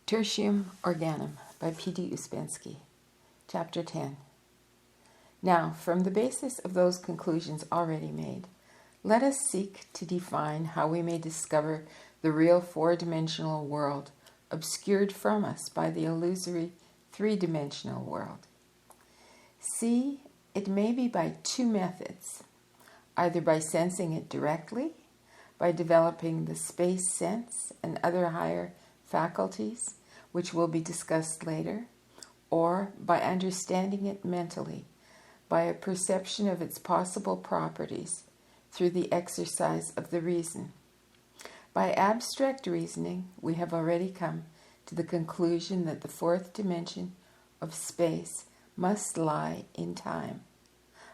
Tertium Organum by P.D. Ouspensky, Chapter 10. Now, from the basis of those conclusions already made, let us seek to define how we may discover the real four-dimensional world obscured from us by the illusory three-dimensional world. See, it may be by two methods, either by sensing it directly, by developing the space sense and other higher faculties, which will be discussed later, or by understanding it mentally, by a perception of its possible properties through the exercise of the reason. By abstract reasoning, we have already come to the conclusion that the fourth dimension of space must lie in time,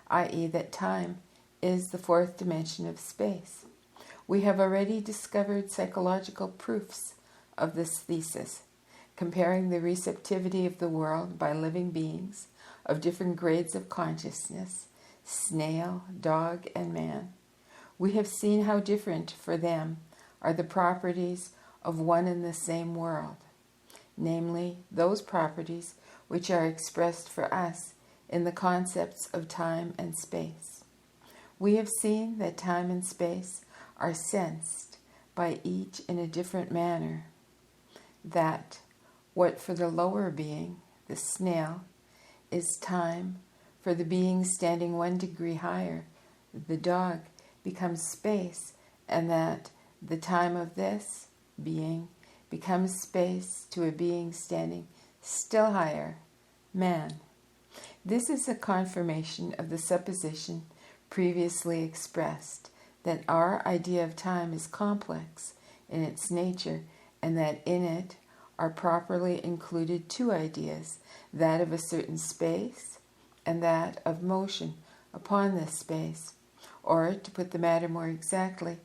i.e., that time is the fourth dimension of space. We have already discovered psychological proofs of this thesis, comparing the receptivity of the world by living beings of different grades of consciousness, snail, dog, and man. We have seen how different for them are the properties of one and the same world, namely those properties which are expressed for us in the concepts of time and space. We have seen that time and space are sensed by each in a different manner, that what for the lower being, the snail, is time, for the being standing 1 degree higher, the dog, becomes space, and that the time of this being becomes space to a being standing still higher, man. This is a confirmation of the supposition previously expressed, that our idea of time is complex in its nature, and that in it are properly included two ideas, that of a certain space and that of motion upon this space, or, to put the matter more exactly,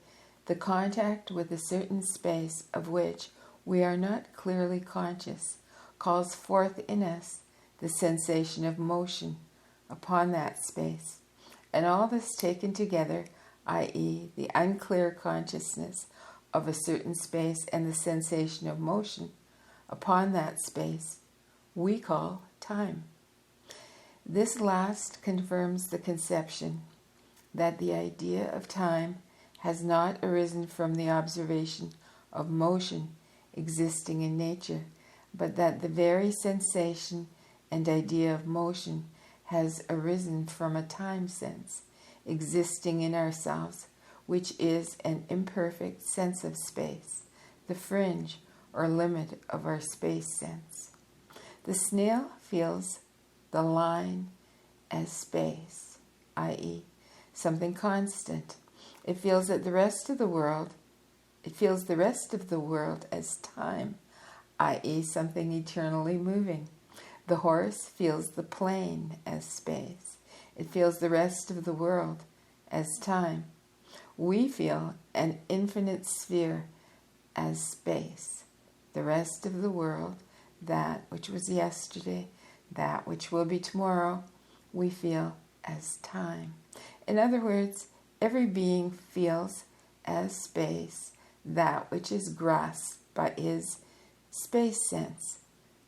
the contact with a certain space of which we are not clearly conscious calls forth in us the sensation of motion upon that space, and all this taken together, i.e., the unclear consciousness of a certain space and the sensation of motion upon that space, we call time. This last confirms the conception that the idea of time has not arisen from the observation of motion existing in nature, but that the very sensation and idea of motion has arisen from a time sense existing in ourselves, which is an imperfect sense of space, the fringe or limit of our space sense. The snail feels the line as space, i.e., something constant. It feels the rest of the world as time, i.e., something eternally moving. The horse feels the plain as space. It feels the rest of the world as time. We feel an infinite sphere as space. The rest of the world, that which was yesterday, that which will be tomorrow, we feel as time. In other words, every being feels as space that which is grasped by his space sense.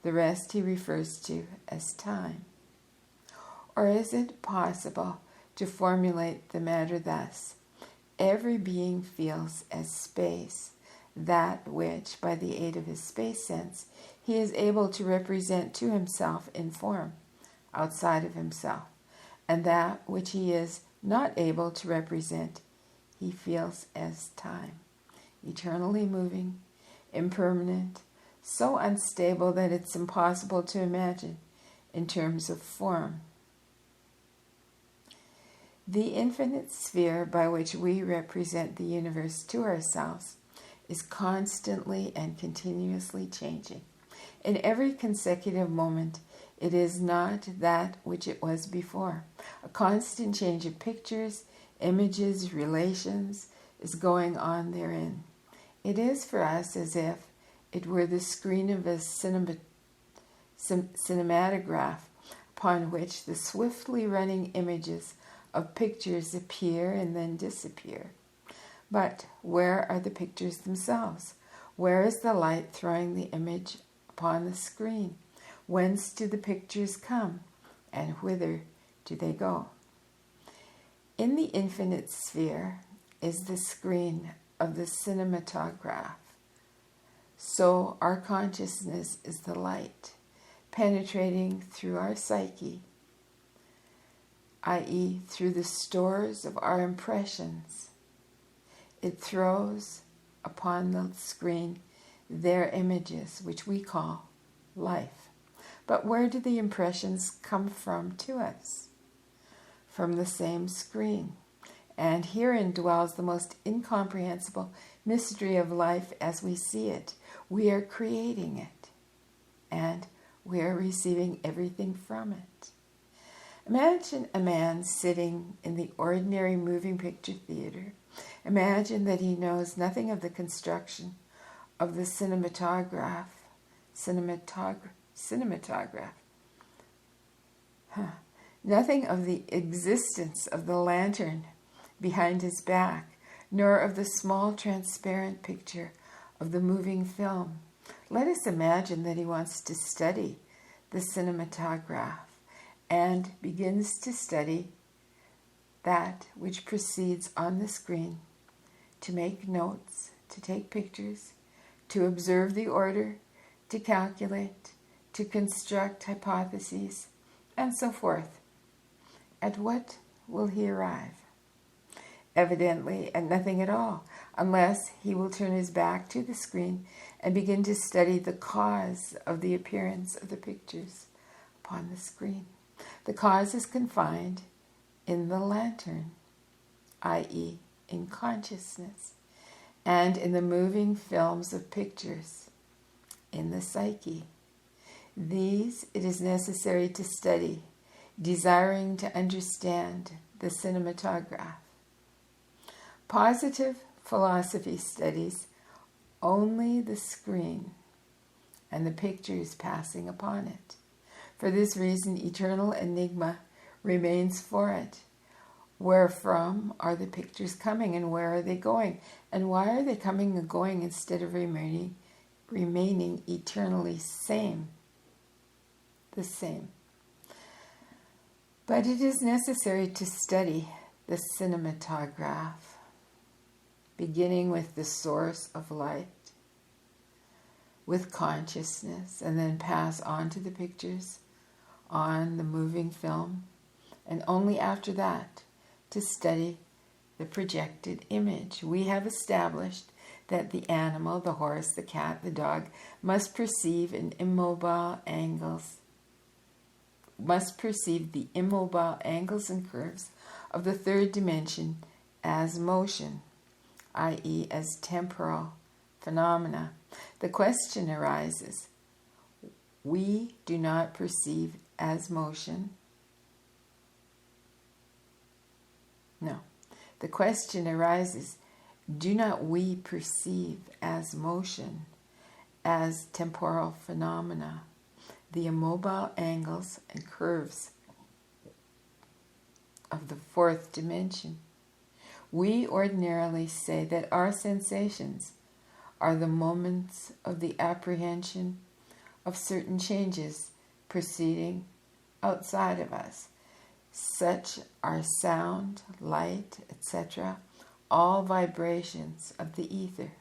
The rest he refers to as time. Or is it possible to formulate the matter thus? Every being feels as space that which, by the aid of his space sense, he is able to represent to himself in form, outside of himself, and that which he is not able to represent, he feels as time, eternally moving, impermanent, so unstable that it's impossible to imagine in terms of form. The infinite sphere by which we represent the universe to ourselves is constantly and continuously changing. In every consecutive moment, it is not that which it was before. A constant change of pictures, images, relations is going on therein. It is for us as if it were the screen of a cinematograph upon which the swiftly running images of pictures appear and then disappear. But where are the pictures themselves? Where is the light throwing the image upon the screen? Whence do the pictures come, and whither do they go? In the infinite sphere is the screen of the cinematograph. So our consciousness is the light, penetrating through our psyche, i.e., through the stores of our impressions. It throws upon the screen their images, which we call life. But where do the impressions come from to us? From the same screen. And herein dwells the most incomprehensible mystery of life as we see it. We are creating it, and we are receiving everything from it. Imagine a man sitting in the ordinary moving picture theater. Imagine that he knows nothing of the construction of the cinematograph. Nothing of the existence of the lantern behind his back, nor of the small transparent picture of the moving film. Let us imagine that he wants to study the cinematograph and begins to study that which proceeds on the screen, to make notes, to take pictures, to observe the order, to calculate, to construct hypotheses, and so forth. At what will he arrive? Evidently at nothing at all, unless he will turn his back to the screen and begin to study the cause of the appearance of the pictures upon the screen. The cause is confined in the lantern, i.e., in consciousness, and in the moving films of pictures, in the psyche. These it is necessary to study, desiring to understand the cinematograph. Positive philosophy studies only the screen and the pictures passing upon it. For this reason, eternal enigma remains for it. Wherefrom are the pictures coming, and where are they going? And why are they coming and going instead of remaining eternally the same? But it is necessary to study the cinematograph, beginning with the source of light, with consciousness, and then pass on to the pictures on the moving film, and only after that to study the projected image. We have established that the animal, the horse, the cat, the dog, must perceive the immobile angles and curves of the third dimension as motion, i.e., as temporal phenomena. The question arises, we do not perceive as motion. No. The question arises, do not we perceive as motion, as temporal phenomena, the immobile angles and curves of the fourth dimension? We ordinarily say that our sensations are the moments of the apprehension of certain changes proceeding outside of us. Such are sound, light, etc., all vibrations of the ether.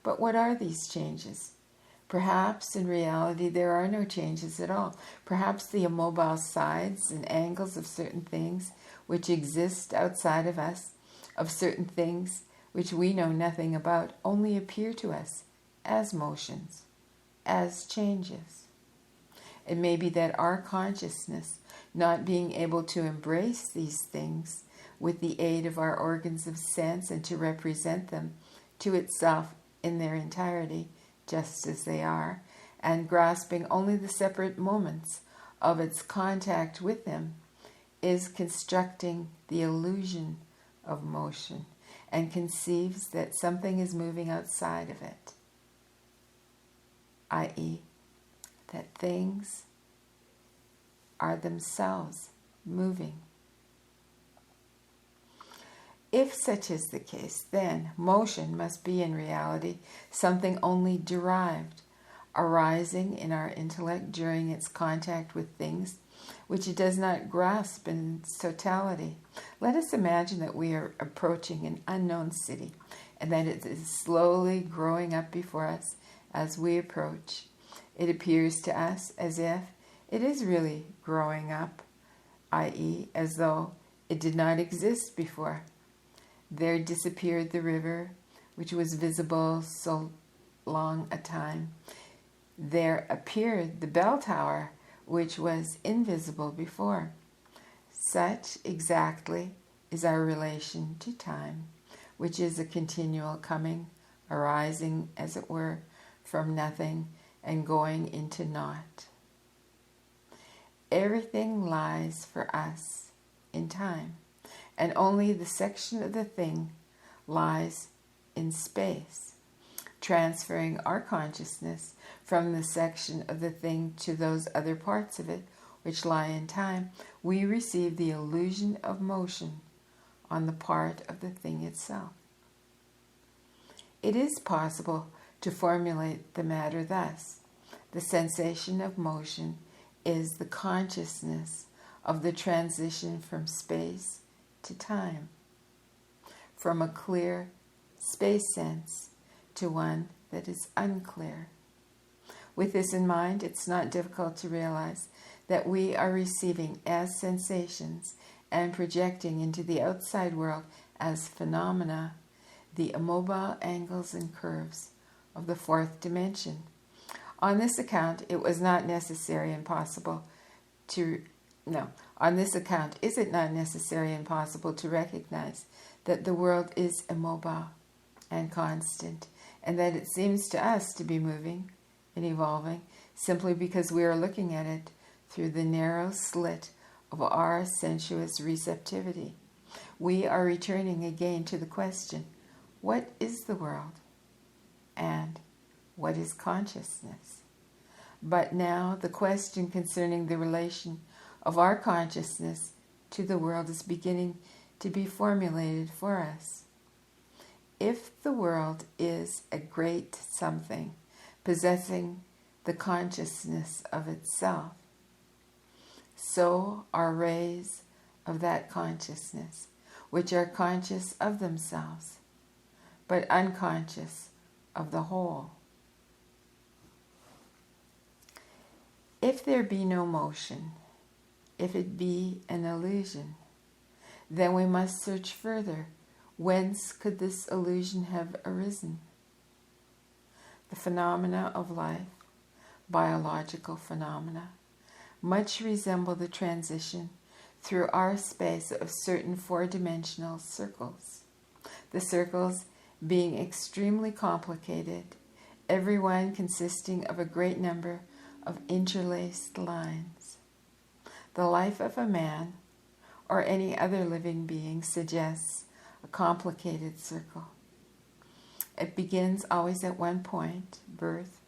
But what are these changes? Perhaps in reality there are no changes at all. Perhaps the immobile sides and angles of certain things which exist outside of us, of certain things which we know nothing about, only appear to us as motions, as changes. It may be that our consciousness, not being able to embrace these things with the aid of our organs of sense and to represent them to itself in their entirety, just as they are, and grasping only the separate moments of its contact with them, is constructing the illusion of motion and conceives that something is moving outside of it, i.e., that things are themselves moving. If such is the case, then motion must be in reality something only derived. arising in our intellect during its contact with things which it does not grasp in its totality. Let us imagine that we are approaching an unknown city and that it is slowly growing up before us as we approach. It appears to us as if it is really growing up, i.e., as though it did not exist before. There disappeared the river, which was visible so long a time. There appeared the bell tower, which was invisible before. Such exactly is our relation to time, which is a continual coming, arising, as it were, from nothing and going into naught. Everything lies for us in time, and only the section of the thing lies in space. Transferring our consciousness from the section of the thing to those other parts of it which lie in time, we receive the illusion of motion on the part of the thing itself. It is possible to formulate the matter thus: the sensation of motion is the consciousness of the transition from space to time, from a clear space sense to one that is unclear. With this in mind, it's not difficult to realize that we are receiving as sensations and projecting into the outside world as phenomena the immobile angles and curves of the fourth dimension. On this account, is it not necessary and possible to recognize that the world is immobile and constant, and that it seems to us to be moving and evolving simply because we are looking at it through the narrow slit of our sensuous receptivity. We are returning again to the question, what is the world? And what is consciousness? But now the question concerning the relation of our consciousness to the world is beginning to be formulated for us. If the world is a great something possessing the consciousness of itself, so are rays of that consciousness, which are conscious of themselves, but unconscious of the whole. If there be no motion, if it be an illusion, then we must search further. Whence could this illusion have arisen? The phenomena of life, biological phenomena, much resemble the transition through our space of certain four-dimensional circles. The circles being extremely complicated, every one consisting of a great number of interlaced lines. The life of a man or any other living being suggests a complicated circle. It begins always at one point, birth,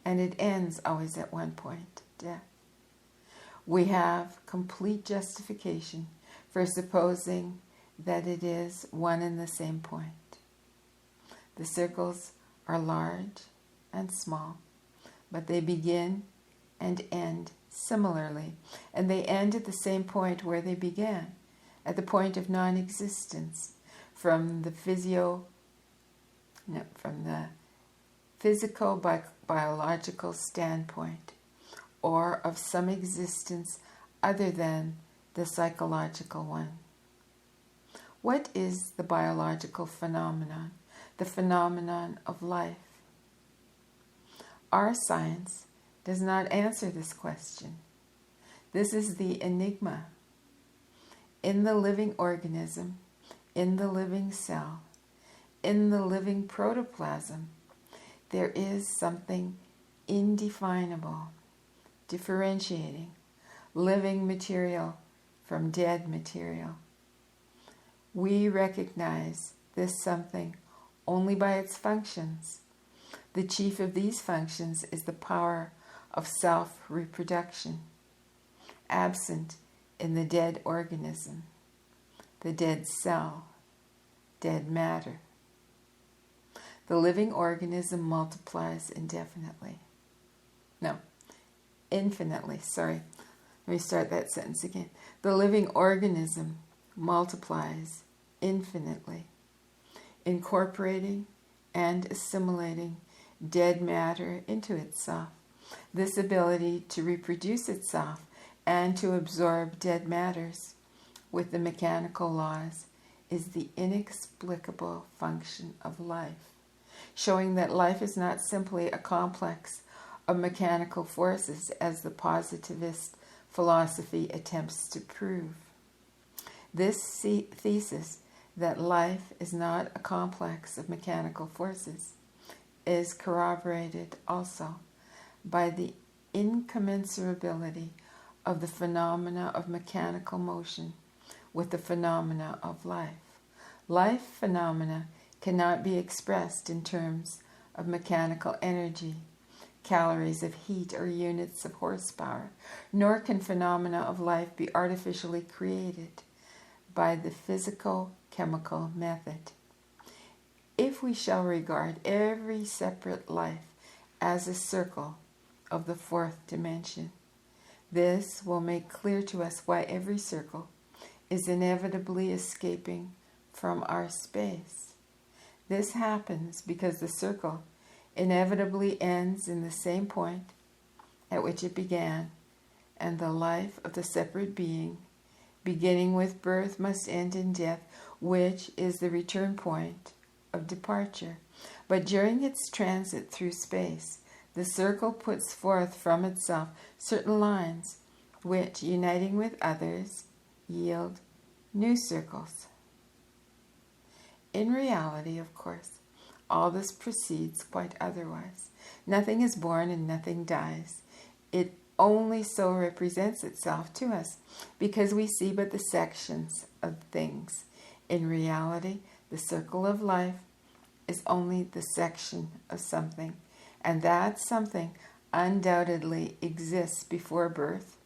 and it ends always at one point, death. We have complete justification for supposing that it is one and the same point. The circles are large and small, but they begin and end similarly, and they end at the same point where they began, at the point of non-existence, from the physico-biological standpoint, or of some existence other than the psychological one. What is the biological phenomenon, the phenomenon of life? Our science does not answer this question. This is the enigma. In the living organism, in the living cell, in the living protoplasm, there is something indefinable, differentiating living material from dead material. We recognize this something only by its functions. The chief of these functions is the power of self-reproduction, absent in the dead organism, the dead cell, dead matter. The living organism multiplies indefinitely. No, infinitely. Sorry. Let me start that sentence again. The living organism multiplies infinitely, incorporating and assimilating dead matter into itself. This ability to reproduce itself and to absorb dead matters with the mechanical laws is the inexplicable function of life, showing that life is not simply a complex of mechanical forces as the positivist philosophy attempts to prove. This thesis that life is not a complex of mechanical forces is corroborated also by the incommensurability of the phenomena of mechanical motion with the phenomena of life. Life phenomena cannot be expressed in terms of mechanical energy, calories of heat, or units of horsepower, nor can phenomena of life be artificially created by the physico-chemical method. If we shall regard every separate life as a circle of the fourth dimension, this will make clear to us why every circle is inevitably escaping from our space. This happens because the circle inevitably ends in the same point at which it began, and the life of the separate being, beginning with birth, must end in death, which is the return point of departure. But during its transit through space, the circle puts forth from itself certain lines which, uniting with others, yield new circles. In reality, of course, all this proceeds quite otherwise. Nothing is born and nothing dies. It only so represents itself to us because we see but the sections of things. In reality, the circle of life is only the section of something, and that something undoubtedly exists before birth,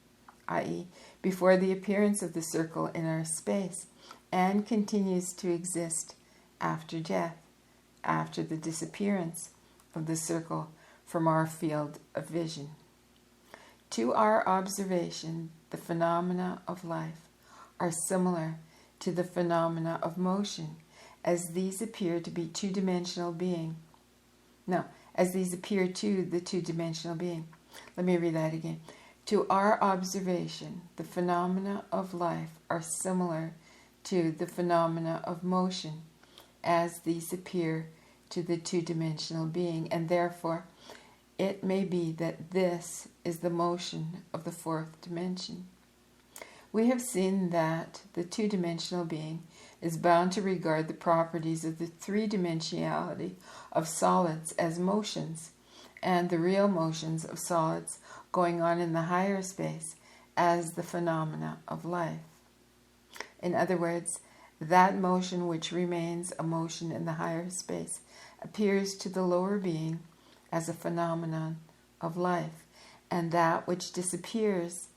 i.e., before the appearance of the circle in our space, and continues to exist after death, after the disappearance of the circle from our field of vision. To our observation, the phenomena of life are similar to the phenomena of motion, as these appear to be two-dimensional being. No, as these appear to the two-dimensional being. Let me read that again. To our observation, the phenomena of life are similar to the phenomena of motion, as these appear to the two-dimensional being, and therefore it may be that this is the motion of the fourth dimension. We have seen that the two-dimensional being is bound to regard the properties of the three-dimensionality of solids as motions, and the real motions of solids going on in the higher space as the phenomena of life. In other words, that motion which remains a motion in the higher space appears to the lower being as a phenomenon of life, and that which disappears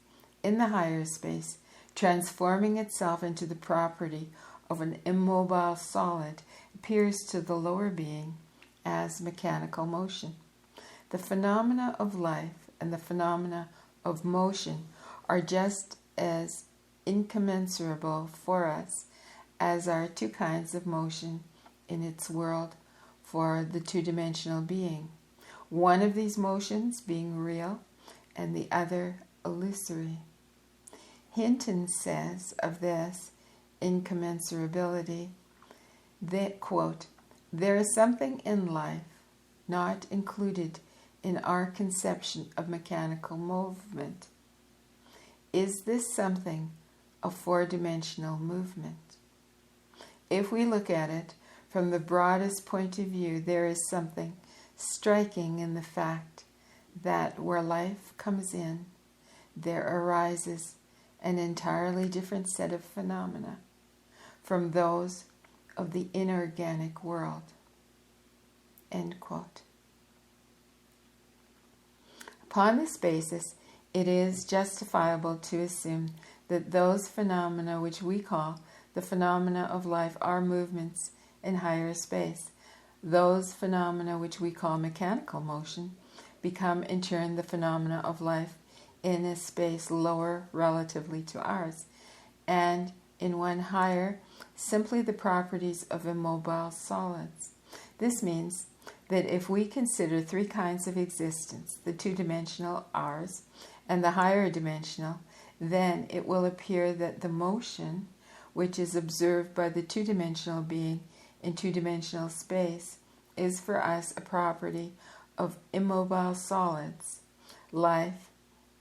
in the higher space, transforming itself into the property of an immobile solid, appears to the lower being as mechanical motion. The phenomena of life and the phenomena of motion are just as incommensurable for us as are two kinds of motion in its world for the two-dimensional being, one of these motions being real and the other illusory. Hinton says of this incommensurability that, quote, "There is something in life not included in our conception of mechanical movement. Is this something a four-dimensional movement? If we look at it from the broadest point of view, there is something striking in the fact that where life comes in, there arises an entirely different set of phenomena from those of the inorganic world." End quote. Upon this basis, it is justifiable to assume that those phenomena which we call the phenomena of life are movements in higher space. Those phenomena which we call mechanical motion become in turn the phenomena of life in a space lower relatively to ours, and in one higher, simply the properties of immobile solids. This means that if we consider three kinds of existence, the two-dimensional ours and the higher dimensional, then it will appear that the motion, which is observed by the two-dimensional being in two-dimensional space, is for us a property of immobile solids. Life,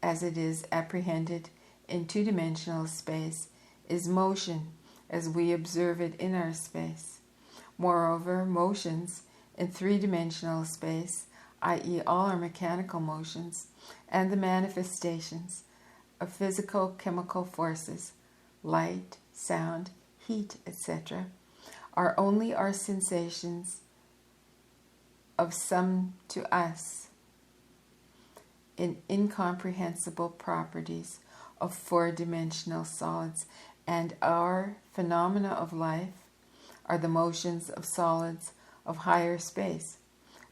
as it is apprehended in two-dimensional space, is motion as we observe it in our space. Moreover, motions in three-dimensional space, i.e. all our mechanical motions, and the manifestations of physical-chemical forces, light, sound, heat, etc., are only our sensations of some to us in incomprehensible properties of four-dimensional solids, and our phenomena of life are the motions of solids of higher space,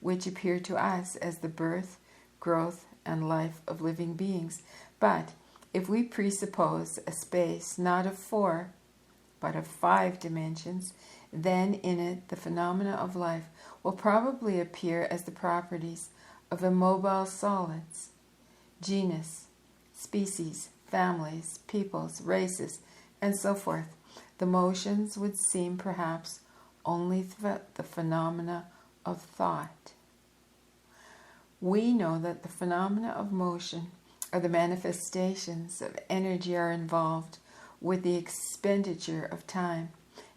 which appear to us as the birth, growth, and life of living beings. But if we presuppose a space not of four, but of 5 dimensions, then in it the phenomena of life will probably appear as the properties of immobile solids, genus, species, families, peoples, races, and so forth. The motions would seem perhaps only the phenomena of thought. We know that the phenomena of motion or the manifestations of energy are involved with the expenditure of time,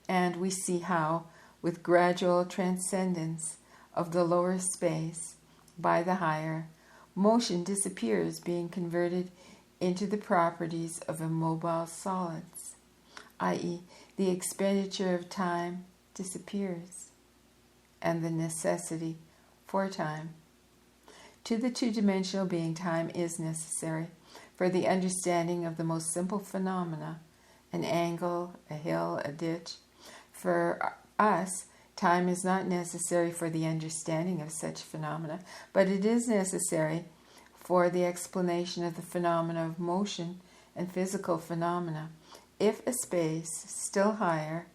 and we see how, with gradual transcendence of the lower space by the higher, motion disappears, being converted into the properties of immobile solids, i.e., the expenditure of time disappears, and the necessity for time. To the two-dimensional being, time is necessary for the understanding of the most simple phenomena, an angle, a hill, a ditch. For us, time is not necessary for the understanding of such phenomena, but it is necessary for the explanation of the phenomena of motion and physical phenomena. In a space still higher,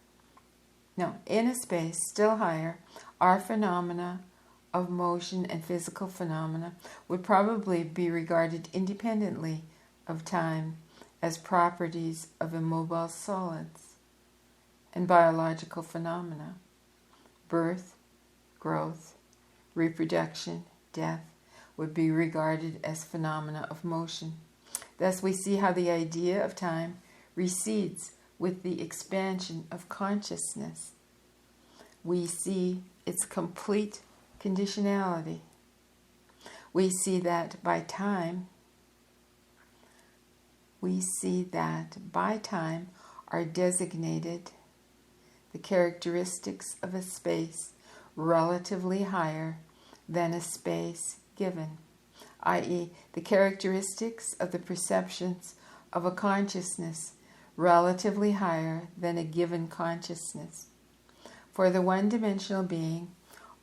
our phenomena of motion and physical phenomena would probably be regarded independently of time as properties of immobile solids and biological phenomena. Birth, growth, reproduction, death would be regarded as phenomena of motion. Thus we see how the idea of time recedes with the expansion of consciousness. We see its complete conditionality. We see that by time are designated the characteristics of a space relatively higher than a space given, i.e., the characteristics of the perceptions of a consciousness relatively higher than a given consciousness. For the one-dimensional being,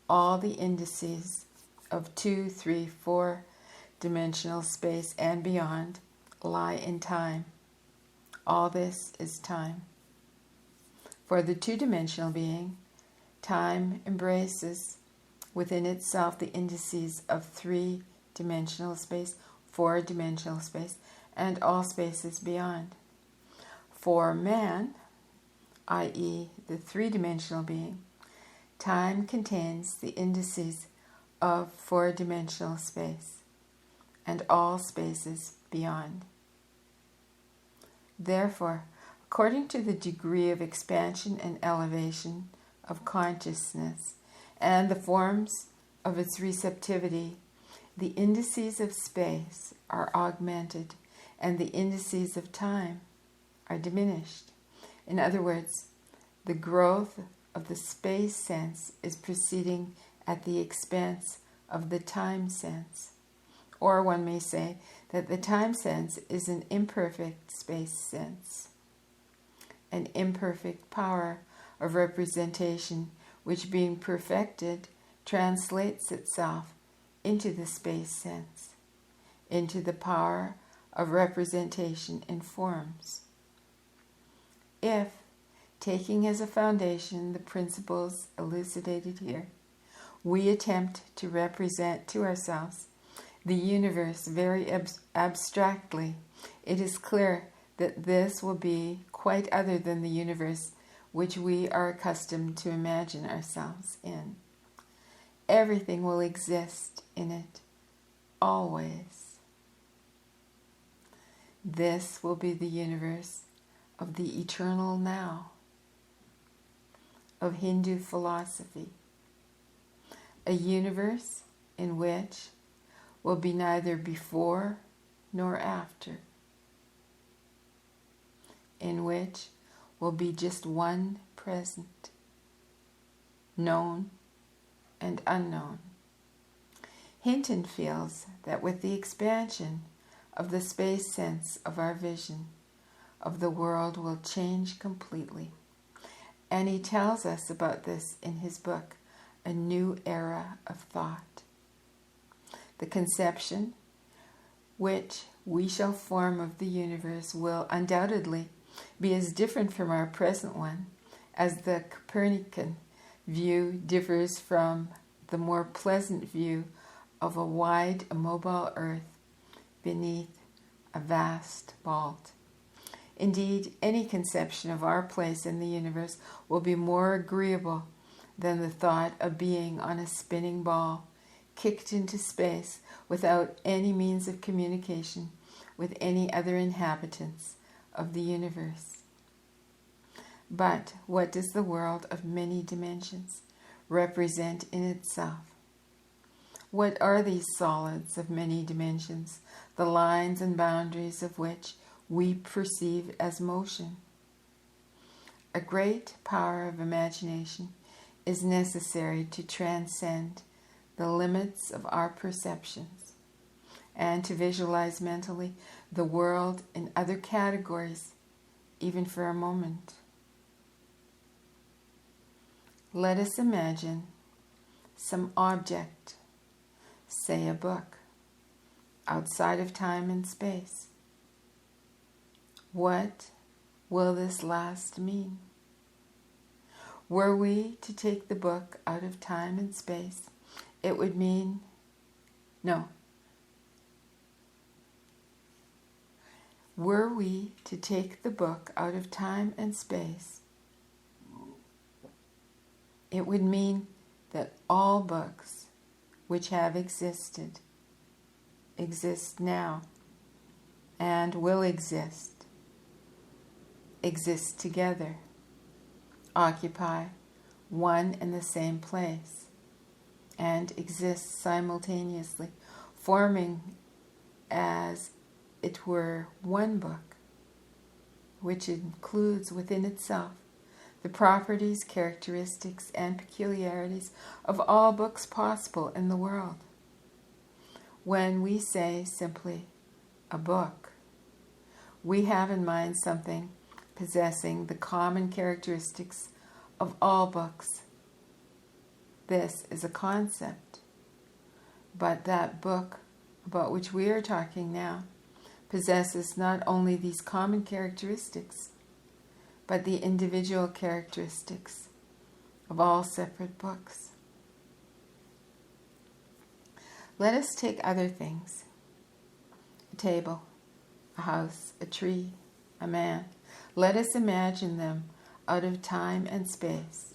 all the indices of 2, 3, 4-dimensional space and beyond lie in time. All this is time. For the two-dimensional being, time embraces within itself the indices of 3-dimensional space, 4-dimensional space, and all spaces beyond. For man, i.e., the 3-dimensional being, time contains the indices of 4-dimensional space and all spaces beyond. Therefore, according to the degree of expansion and elevation of consciousness and the forms of its receptivity, the indices of space are augmented and the indices of time are diminished. In other words, the growth of the space sense is proceeding at the expense of the time sense. Or one may say that the time sense is an imperfect space sense, an imperfect power of representation which, being perfected, translates itself into the space sense, into the power of representation in forms. If, taking as a foundation the principles elucidated here, we attempt to represent to ourselves the universe very abstractly, it is clear that this will be quite other than the universe which we are accustomed to imagine ourselves in. Everything will exist in it, always. This will be the universe of the eternal now, of Hindu philosophy, a universe in which will be neither before nor after, in which will be just one present, known and unknown. Hinton feels that with the expansion of the space sense of our vision of the world will change completely. And he tells us about this in his book, A New Era of Thought. The conception which we shall form of the universe will undoubtedly be as different from our present one as the Copernican view differs from the more pleasant view of a wide, immobile earth beneath a vast vault. Indeed, any conception of our place in the universe will be more agreeable than the thought of being on a spinning ball, kicked into space without any means of communication with any other inhabitants of the universe. But what does the world of many dimensions represent in itself? What are these solids of many dimensions, the lines and boundaries of which we perceive as motion? A great power of imagination is necessary to transcend the limits of our perceptions and to visualize mentally the world in other categories, even for a moment. Let us imagine some object, say a book, outside of time and space. What will this last mean? Were we to take the book out of time and space, it would mean no. Were we to take the book out of time and space, it would mean that all books which have existed, exist now, and will exist together, occupy one and the same place, and exist simultaneously, forming as it were one book, which includes within itself the properties, characteristics, and peculiarities of all books possible in the world. When we say simply a book, we have in mind something possessing the common characteristics of all books. This is a concept. But that book about which we are talking now possesses not only these common characteristics, but the individual characteristics of all separate books. Let us take other things: a table, a house, a tree, a man. Let us imagine them out of time and space.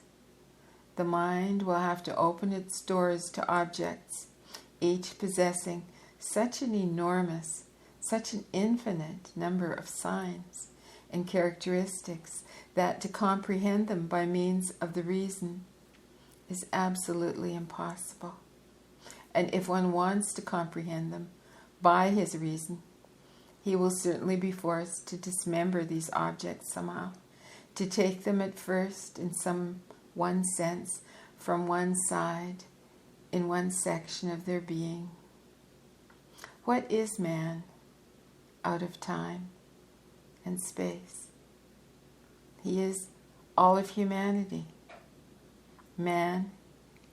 The mind will have to open its doors to objects, each possessing such an enormous, such an infinite number of signs and characteristics that to comprehend them by means of the reason is absolutely impossible. And if one wants to comprehend them by his reason, he will certainly be forced to dismember these objects somehow, to take them at first in some one sense from one side, in one section of their being. What is man out of time and space? He is all of humanity. Man,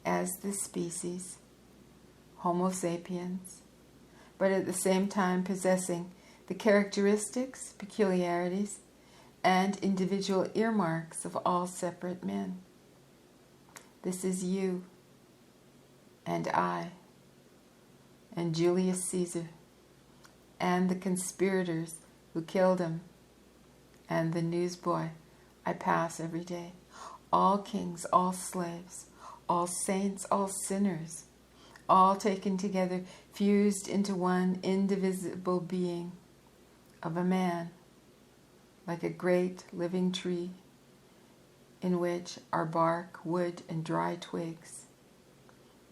as the species, Homo sapiens, but at the same time possessing the characteristics, peculiarities, and individual earmarks of all separate men. This is you, and I, and Julius Caesar, and the conspirators who killed him, and the newsboy I pass every day. All kings, all slaves, all saints, all sinners, all taken together, fused into one indivisible being of a man, like a great living tree in which are bark, wood, and dry twigs,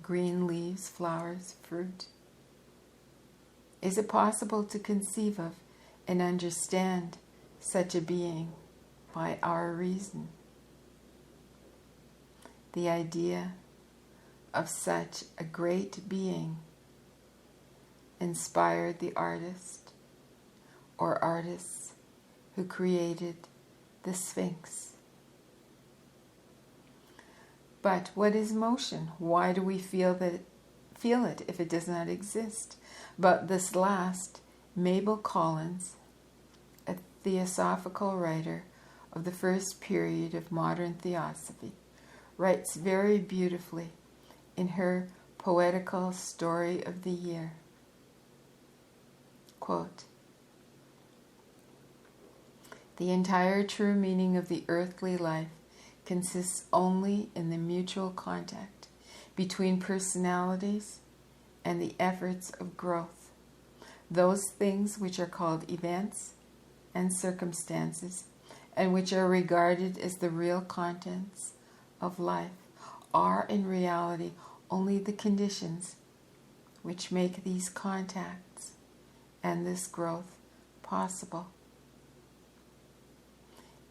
green leaves, flowers, fruit. Is it possible to conceive of and understand such a being by our reason? The idea of such a great being inspired the artist or artists who created the Sphinx. But what is motion? Why do we feel it if it does not exist? But this last, Mabel Collins, a theosophical writer of the first period of modern theosophy, writes very beautifully in her poetical story of the year. Quote, "The entire true meaning of the earthly life consists only in the mutual contact between personalities and the efforts of growth. Those things which are called events and circumstances, and which are regarded as the real contents of life, are in reality only the conditions which make these contacts and this growth possible."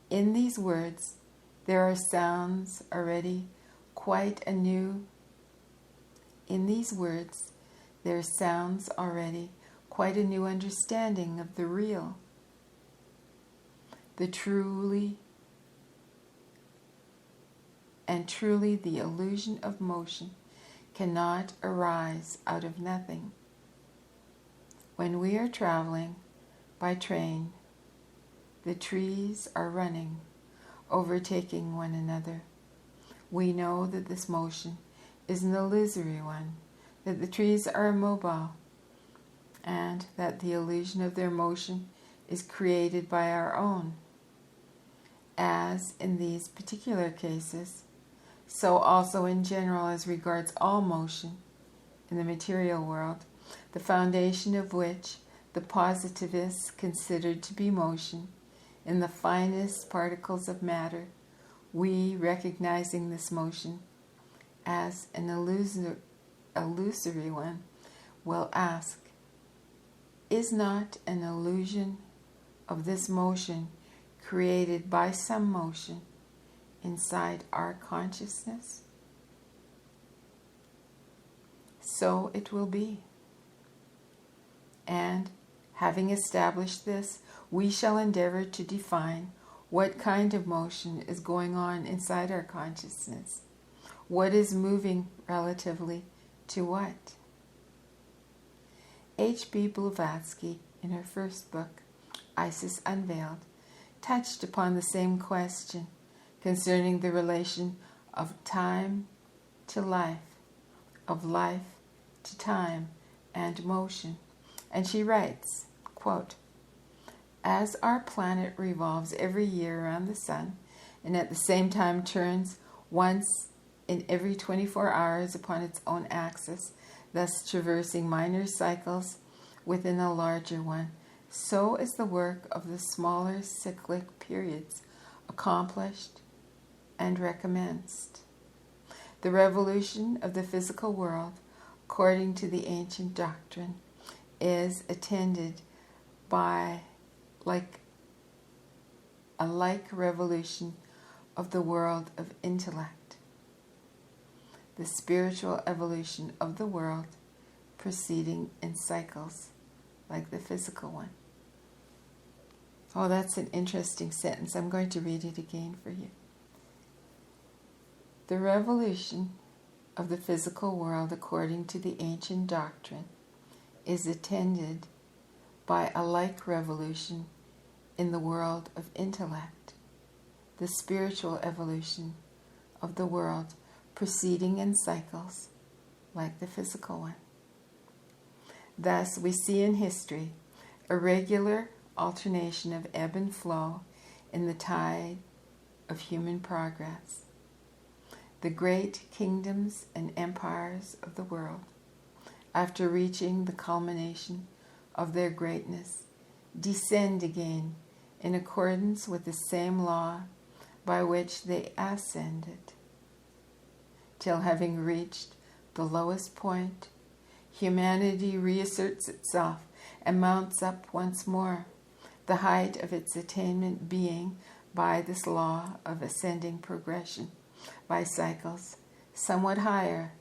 In these words, there are sounds already quite a new. In these words, there sounds already quite a new understanding of the real, the truly the illusion of motion cannot arise out of nothing. When we are traveling by train, the trees are running, overtaking one another. We know that this motion is an illusory one, that the trees are immobile, and that the illusion of their motion is created by our own. As in these particular cases, so also in general as regards all motion in the material world, the foundation of which the positivists considered to be motion in the finest particles of matter, we, recognizing this motion as an illusory one, will ask, is not an illusion of this motion created by some motion inside our consciousness? So it will be. And having established this, we shall endeavor to define what kind of motion is going on inside our consciousness. What is moving relatively to what? H.B. Blavatsky, in her first book, Isis Unveiled, touched upon the same question concerning the relation of time to life, of life to time and motion. And she writes, quote, "As our planet revolves every year around the sun, and at the same time turns once in every 24 hours upon its own axis, thus traversing minor cycles within a larger one, so is the work of the smaller cyclic periods accomplished and recommenced. The revolution of the physical world, according to the ancient doctrine, is attended by a like revolution of the world of intellect, the spiritual evolution of the world proceeding in cycles like the physical one." Oh, that's an interesting sentence. I'm going to read it again for you. The revolution of the physical world according to the ancient doctrine is attended by a like revolution in the world of intellect, the spiritual evolution of the world proceeding in cycles like the physical one. Thus, we see in history a regular alternation of ebb and flow in the tide of human progress. The great kingdoms and empires of the world, after reaching the culmination of their greatness, descend again in accordance with the same law by which they ascended, till having reached the lowest point, humanity reasserts itself and mounts up once more, the height of its attainment being, by this law of ascending progression, by cycles, somewhat higher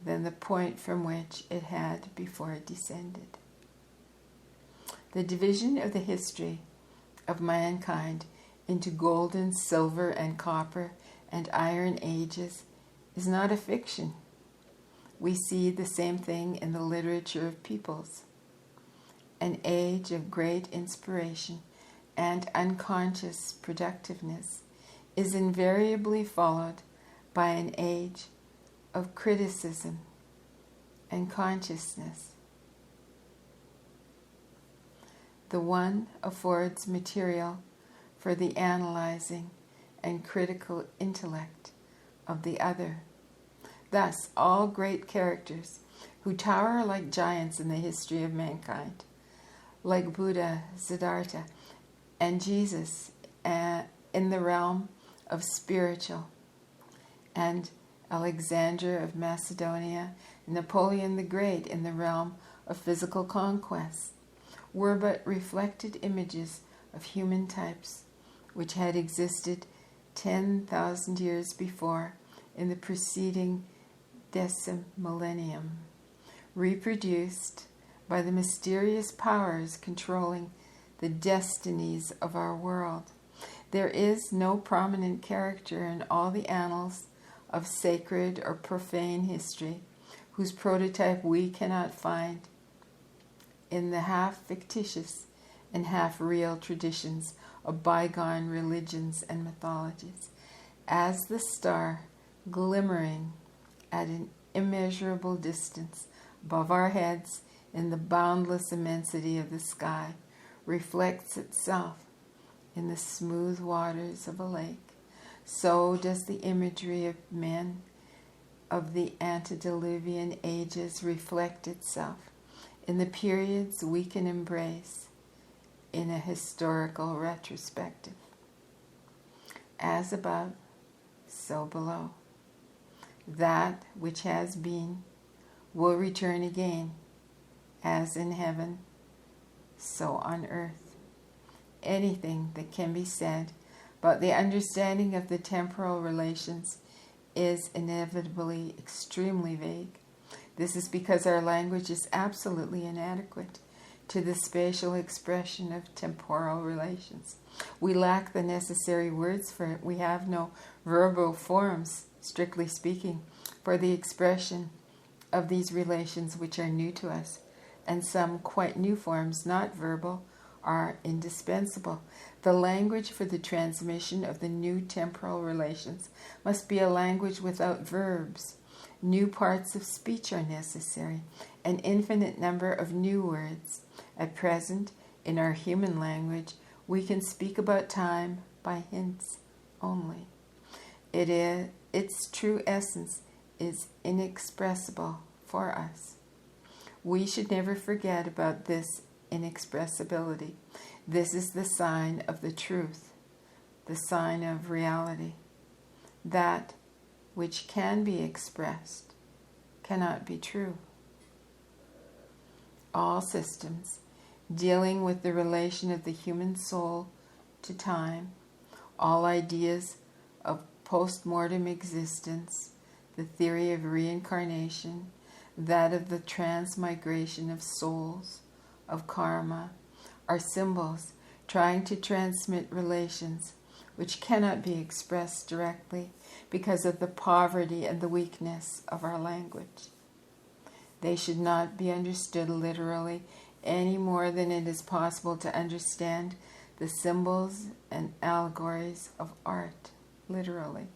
than the point from which it had before it descended. The division of the history of mankind into golden, silver, and copper and iron ages is not a fiction. We see the same thing in the literature of peoples. An age of great inspiration and unconscious productiveness is invariably followed by an age of criticism and consciousness. The one affords material for the analyzing and critical intellect of the other. Thus, all great characters who tower like giants in the history of mankind, like Buddha, Siddhartha, and Jesus in the realm of spiritual, and Alexander of Macedonia, and Napoleon the Great in the realm of physical conquest, were but reflected images of human types which had existed 10,000 years before in the preceding decimillennium, reproduced by the mysterious powers controlling the destinies of our world. There is no prominent character in all the annals of sacred or profane history whose prototype we cannot find in the half-fictitious and half-real traditions of bygone religions and mythologies. As the star, glimmering at an immeasurable distance above our heads in the boundless immensity of the sky, reflects itself in the smooth waters of a lake, so does the imagery of men of the antediluvian ages reflect itself in the periods we can embrace in a historical retrospective. As above, so below. That which has been will return again, as in heaven, so on earth. Anything that can be said about the understanding of the temporal relations is inevitably extremely vague. This is because our language is absolutely inadequate to the spatial expression of temporal relations. We lack the necessary words for it. We have no verbal forms, strictly speaking, for the expression of these relations which are new to us, and some quite new forms, not verbal, are indispensable. The language for the transmission of the new temporal relations must be a language without verbs. New parts of speech are necessary, an infinite number of new words. At present, in our human language, we can speak about time by hints only. Its true essence is inexpressible for us. We should never forget about this inexpressibility. This is the sign of the truth, the sign of reality. That which can be expressed cannot be true. All systems dealing with the relation of the human soul to time, all ideas of post-mortem existence, the theory of reincarnation, that of the transmigration of souls, of karma, are symbols trying to transmit relations which cannot be expressed directly because of the poverty and the weakness of our language. They should not be understood literally any more than it is possible to understand the symbols and allegories of art literally.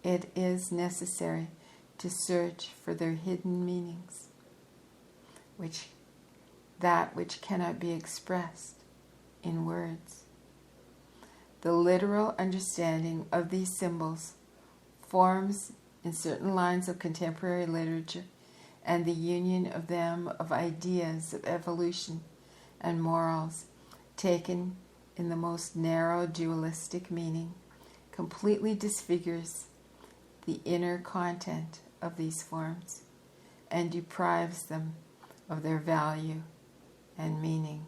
It is necessary to search for their hidden meanings, which cannot be expressed in words. The literal understanding of these symbols forms in certain lines of contemporary literature, and the union of them of ideas of evolution and morals taken in the most narrow dualistic meaning completely disfigures the inner content of these forms and deprives them of their value and meaning.